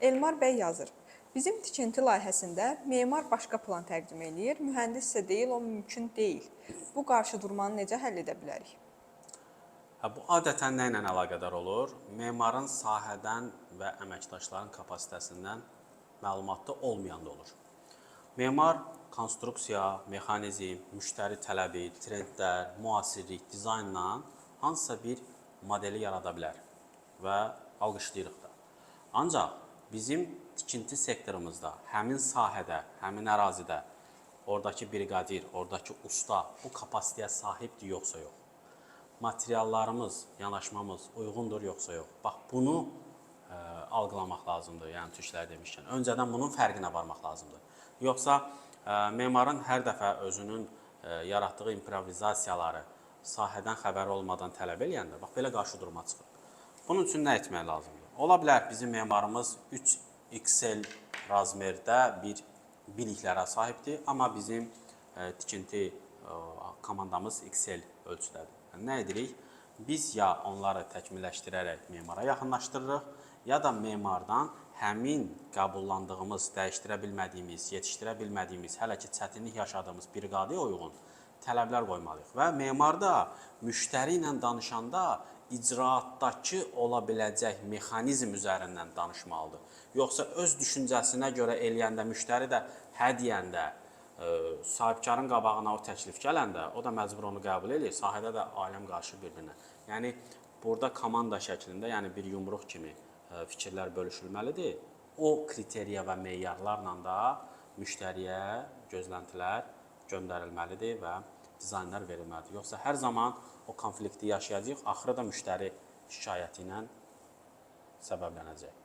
Elmar bəy yazır. Bizim tikinti layihəsində memar başqa plan təqdim eləyir, mühəndis isə deyil, o mümkün deyil. Bu qarşıdurmanı necə həll edə bilərik? Bu adətən nə ilə əlaqədar olur? Memarın sahədən və əməkdaşların kapasitəsindən məlumatda olmayan da olur. Memar konstruksiya, mexanizm, müştəri tələbi, trendlər, müasirlik, dizaynla hansısa bir modeli yarada bilər və alqışlayırıq da. Ancaq bizim tikinti sektorumuzda həmin sahədə, həmin ərazidə oradakı briqadir, oradakı usta bu kapasitəyə sahibdir yoxsa yox? Materiallarımız, yanaşmamız uyğundur yoxsa yox? Bax, bunu algılamaq lazımdır, yəni türklər demişkən. Öncədən bunun fərqinə varmaq lazımdır. Yoxsa memarın hər dəfə özünün yaratdığı improvizasiyaları sahədən xəbəri olmadan tələb eləyəndə, bax, belə qarşıdurma çıxır. Bunun üçün nə etmək lazımdır? Ola bilər bizim memarımız 3XL razmerdə bir biliklərə sahibdir, amma bizim tikinti komandamız XL ölçüdədir. Nə edirik? Biz ya onları təkmilləşdirərək memara yaxınlaşdırırıq, ya da memardan həmin qəbullandığımız, dəyişdirə bilmədiyimiz, yetişdirə bilmədiyimiz, hələ ki çətinlik yaşadığımız briqadaya uyğun tələblər qoymalıyıq. Və memar da müştəri ilə danışanda icraatdakı ola biləcək mexanizm üzərindən danışmalıdır. Yoxsa öz düşüncəsinə görə eləyəndə, müştəri də hə deyəndə, sahibkarın qabağına o təklif gələndə, o da məcbur onu qəbul edir, sahədə də aləm qarşı bir-birinə. Yəni, burada komanda şəklində, yəni bir yumruq kimi fikirlər bölüşülməlidir. O kriteriya və meyarlarla da müştəriyə gözləntilər göndərilməlidir və dizaynlar verilməlidir. Yoxsa hər zaman o konflikti yaşayacaq, axırı da müştəri şikayəti ilə səbəblənəcək.